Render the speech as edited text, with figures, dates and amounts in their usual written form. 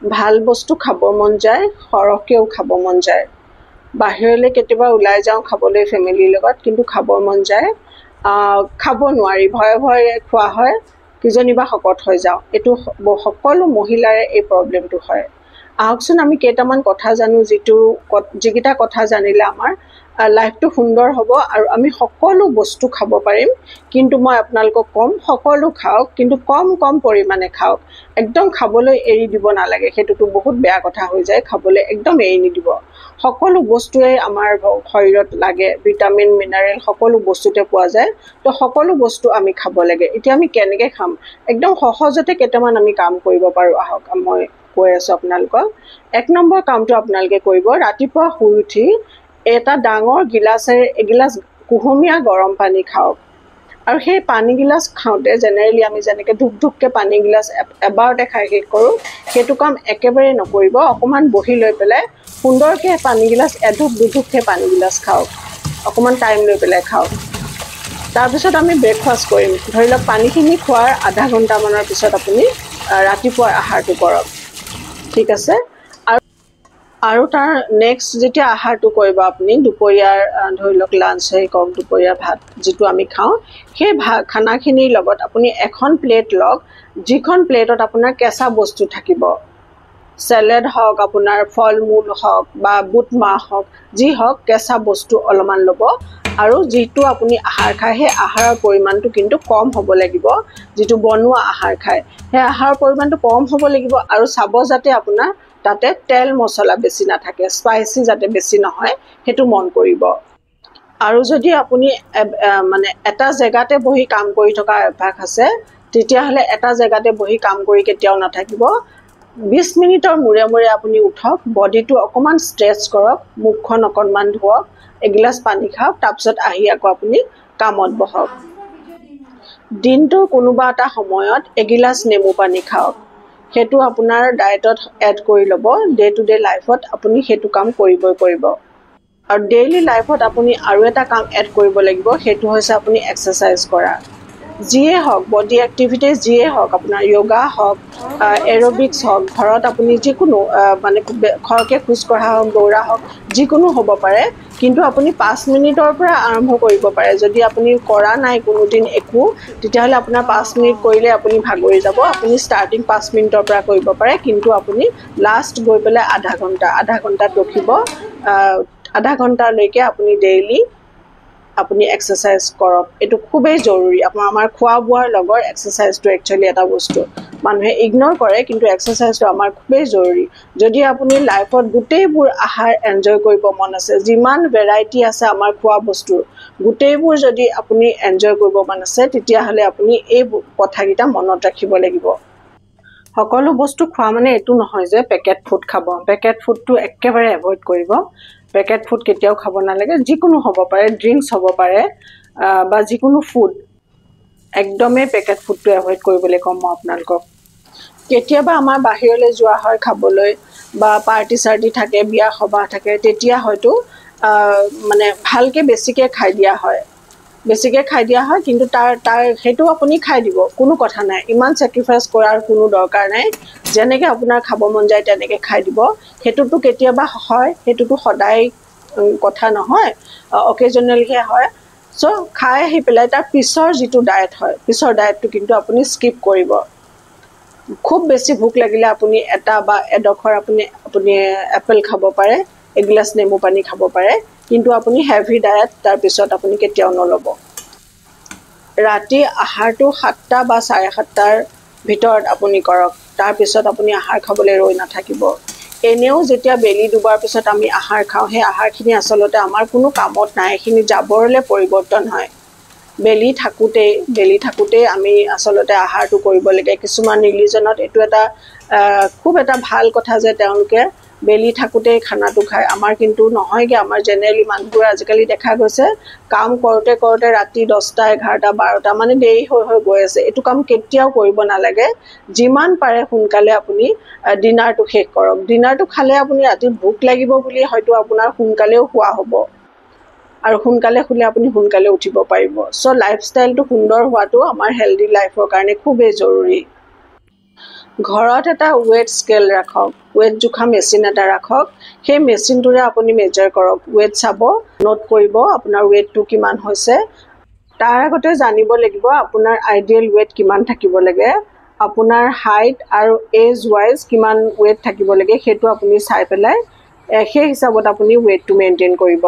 ভাল বস্তু খাব মন যায়, সৰহকৈও খাব মন যায়। বাহিৰলৈ কেতিয়াবা ওলাই যাওঁ খাবলৈ ফেমিলিৰ লগত, কিন্তু খাব মন যায়, খাব নোৱাৰি, ভয়ে ভয়ে খোৱা হয়, কিজনীবা শকত হৈ যাওঁ। এইটো সকলো মহিলাৰে এই প্ৰব্লেমটো হয়। আহকচোন আমি কেইটামান কথা জানো, যিকেইটা কথা জানিলে আমাৰ লাইফটো সুন্দৰ হ'ব আৰু আমি সকলো বস্তু খাব পাৰিম। কিন্তু মই আপোনালোকক ক'ম, সকলো খাওক, কিন্তু কম কম পৰিমাণে খাওক। একদম খাবলৈ এৰি দিব নালাগে, সেইটোতো বহুত বেয়া কথা হৈ যায়। খাবলৈ একদম এৰি নিদিব। সকলো বস্তুৱেই আমাৰ শৰীৰত লাগে, ভিটামিন মিনাৰেল সকলো বস্তুতে পোৱা যায়। তো সকলো বস্তু আমি খাব লাগে। এতিয়া আমি কেনেকৈ খাম, একদম সহজতে কেইটামান আমি কাম কৰিব পাৰোঁ। আহক মই কৈ আছোঁ আপোনালোকক। 1 নম্বৰ কামটো আপোনালোকে কৰিব, ৰাতিপুৱা শুই উঠি এটা ডাঙৰ গিলাচেৰে এগিলাচ কুহুমীয়া গৰম পানী খাওক। আৰু সেই পানীগিলাচ খাওঁতে জেনেৰেলি আমি যেনেকৈ ধুপধুপকৈ পানীগিলাচ এবাৰতে খাই শেষ কৰোঁ, সেইটো কাম একেবাৰে নকৰিব। অকণমান বহি লৈ পেলাই সুন্দৰকৈ পানীগিলাচ এঢোক দুঢোককৈ পানীগিলাচ খাওক, অকণমান টাইম লৈ পেলাই খাওক। তাৰপিছত আমি ব্ৰেকফাষ্ট কৰিম। ধৰি লওক পানীখিনি খোৱাৰ আধা ঘণ্টামানৰ পিছত আপুনি ৰাতিপুৱাৰ আহাৰটো কৰক, ঠিক আছে। আৰু তাৰ নেক্সট যেতিয়া আহাৰটো কৰিব আপুনি, দুপৰীয়াৰ ধৰি লওক লাঞ্চেই কওক, দুপৰীয়াৰ ভাত যিটো আমি খাওঁ, সেই খানাখিনিৰ লগত আপুনি এখন প্লেট লওক, যিখন প্লেটত আপোনাৰ কেঁচা বস্তু থাকিব। চেলেড হওক, আপোনাৰ ফল মূল হওক বা বুট মাহ হওক, যি হওক, কেঁচা বস্তু অলপমান ল'ব। আৰু যিটো আপুনি আহাৰ খায়, সেই আহাৰৰ পৰিমাণটো কিন্তু কম হ'ব লাগিব। যিটো বনোৱা আহাৰ খায়, সেই আহাৰৰ পৰিমাণটো কম হ'ব লাগিব। আৰু চাব যাতে আপোনাৰ তাতে তেল মছলা বেছি নাথাকে, স্পাইচি যাতে বেছি নহয়, সেইটো মন কৰিব। আৰু যদি আপুনি মানে এটা জেগাতে বহি কাম কৰি থকা অভ্যাস আছে, তেতিয়াহ'লে এটা জেগাতে বহি কাম কৰি কেতিয়াও নাথাকিব। 20 মিনিটৰ মূৰে মূৰে আপুনি উঠক, বডিটো অকণমান ষ্ট্ৰেচ কৰক, মুখখন অকণমান ধুৱক, এগিলাচ পানী খাওক, তাৰপিছত আহি আকৌ আপুনি কামত বহক। দিনটোৰ কোনোবা এটা সময়ত এগিলাচ নেমু পানী খাওক। সেইটো আপোনাৰ ডায়েটত এড কৰি ল'ব। ডে টু ডে লাইফত আপুনি সেইটো কাম কৰিবই কৰিব। আৰু ডেইলি লাইফত আপুনি আৰু এটা কাম এড কৰিব লাগিব, সেইটো হৈছে আপুনি এক্সাৰচাইজ কৰা। যিয়ে হওক, বডি এক্টিভিটিজ যিয়ে হওক, আপোনাৰ য়োগা হওক, এৰবিক্স হওক, ঘৰত আপুনি যিকোনো মানে খৰকৈ খোজকঢ়া হওক, দৌৰা হওক, যিকোনো হ'ব পাৰে। কিন্তু আপুনি 5 মিনিটৰ পৰা আৰম্ভ কৰিব পাৰে। যদি আপুনি কৰা নাই কোনোদিন একো, তেতিয়াহ'লে আপোনাৰ 5 মিনিট কৰিলে আপুনি ভাগৰি যাব। আপুনি ষ্টাৰ্টিং 5 মিনিটৰ পৰা কৰিব পাৰে, কিন্তু আপুনি লাষ্ট গৈ পেলাই আধা ঘণ্টাত ৰখিব। আধা ঘণ্টালৈকে আপুনি ডেইলি আপুনি এক্সাৰচাইজ কৰক। এইটো খুবেই জৰুৰী। আমাৰ খোৱা বোৱাৰ লগৰ এক্সাৰচাইজটো একচুৱেলি এটা বস্তু মানুহে ইগন'ৰ কৰে, কিন্তু এক্সাৰচাইজটো আমাৰ খুবেই জৰুৰী। যদি আপুনি লাইফত গোটেইবোৰ আহাৰ এনজয় কৰিব মন আছে, যিমান ভেৰাইটি আছে আমাৰ খোৱা বস্তুৰ, গোটেইবোৰ যদি আপুনি এনজয় কৰিব মন আছে, তেতিয়াহ'লে আপুনি এই কথাকেইটা মনত ৰাখিব লাগিব। সকলো বস্তু খোৱা মানে এইটো নহয় যে পেকেট ফুড খাব। পেকেট ফুডটো একেবাৰে এভইড কৰিব। পেকেট ফুড কেতিয়াও খাব নালাগে। যিকোনো হ'ব পাৰে, ড্ৰিংকছ হ'ব পাৰে বা যিকোনো ফুড, একদমেই পেকেট ফুডটো এভইড কৰিবলৈ ক'ম মই আপোনালোকক। কেতিয়াবা আমাৰ বাহিৰলৈ যোৱা হয় খাবলৈ, বা পাৰ্টি চাৰ্টি থাকে, বিয়া সবাহ থাকে, তেতিয়া হয়তো মানে ভালকৈ বেছিকৈ খাই দিয়া হয়। কিন্তু সেইটো আপুনি খাই দিব, কোনো কথা নাই। ইমান ছেক্ৰিফাইচ কৰাৰ কোনো দৰকাৰ নাই। যেনেকৈ আপোনাৰ খাব মন যায় তেনেকৈ খাই দিব। সেইটোতো কেতিয়াবা হয়, সেইটোতো সদায় কথা নহয়, অকেজনেলহে হয়। চ' খাই আহি পেলাই তাৰ পিছৰ যিটো ডায়েট হয়, পিছৰ ডায়েটটো কিন্তু আপুনি স্কিপ কৰিব। খুব বেছি ভোক লাগিলে আপুনি এটা বা এডোখৰ আপুনি এপল খাব পাৰে, এগিলাচ নেমু পানী খাব পাৰে, কিন্তু আপুনি হেভি ডায়েট তাৰপিছত আপুনি কেতিয়াও নল'ব। ৰাতি আহাৰটো 7টা বা 7:30টাৰ ভিতৰত আপুনি কৰক। তাৰপিছত আপুনি আহাৰ খাবলৈ ৰৈ নাথাকিব। এনেও যেতিয়া বেলি ডুবোৱাৰ পিছত আমি আহাৰ খাওঁ, সেই আহাৰখিনি আচলতে আমাৰ কোনো কামত নাই, এইখিনি জাবৰলৈ পৰিৱৰ্তন হয়। বেলি থাকোঁতেই আমি আচলতে আহাৰটো কৰিব লাগে। কিছুমান ৰিলিজনত এইটো খুব এটা ভাল কথা যে তেওঁলোকে বেলি থাকোঁতেই খানাটো খায়। আমাৰ কিন্তু নহয়গৈ। আমাৰ জেনেৰেলি মানুহবোৰ আজিকালি দেখা গৈছে কাম কৰোঁতে কৰোঁতে ৰাতি 10টা, 11টা, 12টা মানে দেৰি হৈ গৈ আছে। এইটো কাম কেতিয়াও কৰিব নালাগে। যিমান পাৰে সোনকালে আপুনি ডিনাৰটো শেষ কৰক। ডিনাৰটো খালে আপুনি ৰাতি ভোক লাগিব বুলি হয়তো আপোনাৰ সোনকালেও খোৱা হ'ব, আৰু সোনকালে শুলে আপুনি সোনকালে উঠিব পাৰিব। চ' লাইফষ্টাইলটো সুন্দৰ হোৱাটো আমাৰ হেল্ডি লাইফৰ কাৰণে খুবেই জৰুৰী। ঘৰত এটা ৱেট স্কেল ৰাখক, ৱেট জোখা মেচিন এটা ৰাখক। সেই মেচিনটোৰে আপুনি মেজাৰ কৰক, ৱেট চাব, নোট কৰিব আপোনাৰ ৱেটটো কিমান হৈছে। তাৰ আগতে জানিব লাগিব আপোনাৰ আইডিয়েল ৱেট কিমান থাকিব লাগে, আপোনাৰ হাইট আৰু এজ ৱাইজ কিমান ৱেট থাকিব লাগে, সেইটো আপুনি চাই পেলাই সেই হিচাপত আপুনি ৱেটটো মেইনটেইন কৰিব।